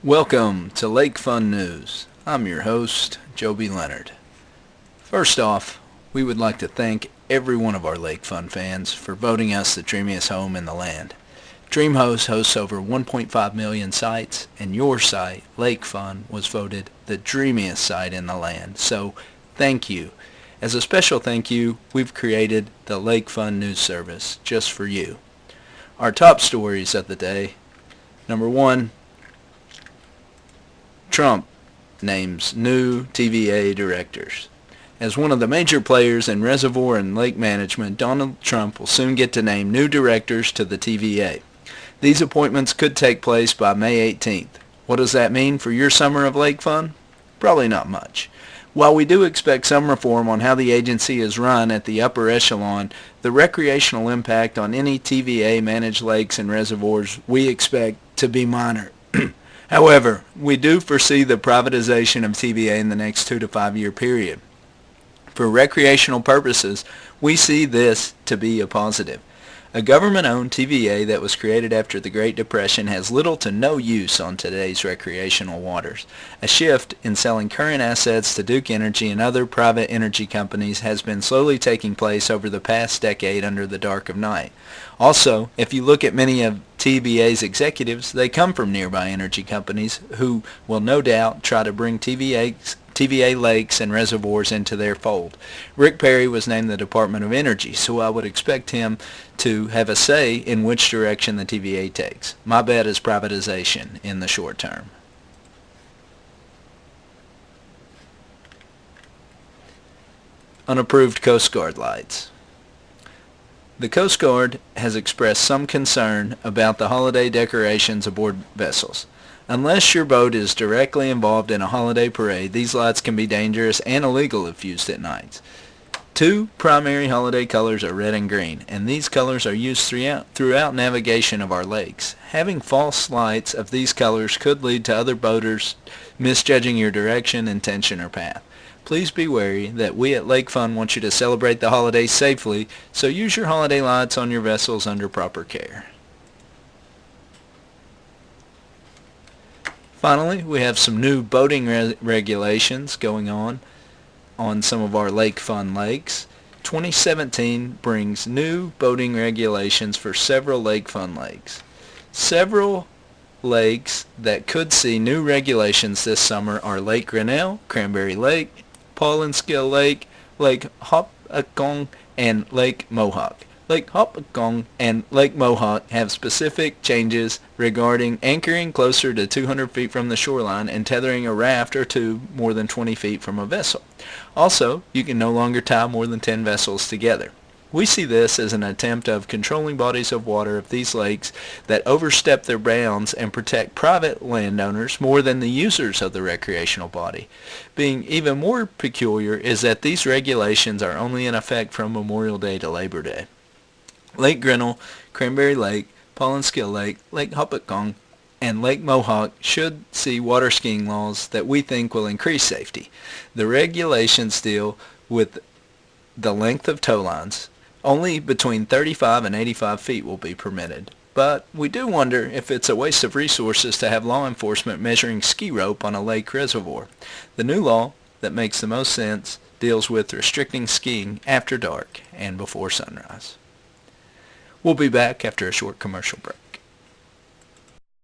Welcome to Lake Fun News. I'm your host, Joby Leonard. First off, we would like to thank every one of our Lake Fun fans for voting us the dreamiest home in the land. DreamHost hosts over 1.5 million sites, and your site, Lake Fun, was voted the dreamiest site in the land. So, thank you. As a special thank you, we've created the Lake Fun News Service just for you. Our top stories of the day. Number one, Trump names new TVA directors. As one of the major players in reservoir and lake management, Donald Trump will soon get to name new directors to the TVA. These appointments could take place by May 18th. What does that mean for your summer of lake fun? Probably not much. While we do expect some reform on how the agency is run at the upper echelon, the recreational impact on any TVA-managed lakes and reservoirs we expect to be minor. However, we do foresee the privatization of TVA in the next 2 to 5 year period. For recreational purposes, we see this to be a positive. A government-owned TVA that was created after the Great Depression has little to no use on today's recreational waters. A shift in selling current assets to Duke Energy and other private energy companies has been slowly taking place over the past decade under the dark of night. Also, if you look at many of TVA's executives, they come from nearby energy companies who will no doubt try to bring TVA lakes and reservoirs into their fold. Rick Perry was named the Department of Energy, so I would expect him to have a say in which direction the TVA takes. My bet is privatization in the short term. Unapproved Coast Guard lights. The Coast Guard has expressed some concern about the holiday decorations aboard vessels. Unless your boat is directly involved in a holiday parade, these lights can be dangerous and illegal if used at nights. Two primary holiday colors are red and green, and these colors are used throughout navigation of our lakes. Having false lights of these colors could lead to other boaters misjudging your direction, intention, or path. Please be wary that we at Lake Fun want you to celebrate the holidays safely, so use your holiday lights on your vessels under proper care. Finally, we have some new boating regulations going on some of our Lake Fun lakes. 2017 brings new boating regulations for several Lake Fun lakes. Several lakes that could see new regulations this summer are Lake Grinnell, Cranberry Lake, Paul and Skill Lake, Lake Hopatcong, and Lake Mohawk. Lake Hopatcong and Lake Mohawk have specific changes regarding anchoring closer to 200 feet from the shoreline and tethering a raft or two more than 20 feet from a vessel. Also, you can no longer tie more than 10 vessels together. We see this as an attempt of controlling bodies of water of these lakes that overstep their bounds and protect private landowners more than the users of the recreational body. Being even more peculiar is that these regulations are only in effect from Memorial Day to Labor Day. Lake Grinnell, Cranberry Lake, Paul and Skill Lake, Lake Hopatcong, and Lake Mohawk should see water skiing laws that we think will increase safety. The regulations deal with the length of tow lines. Only between 35 and 85 feet will be permitted. But we do wonder if it's a waste of resources to have law enforcement measuring ski rope on a lake reservoir. The new law that makes the most sense deals with restricting skiing after dark and before sunrise. We'll be back after a short commercial break.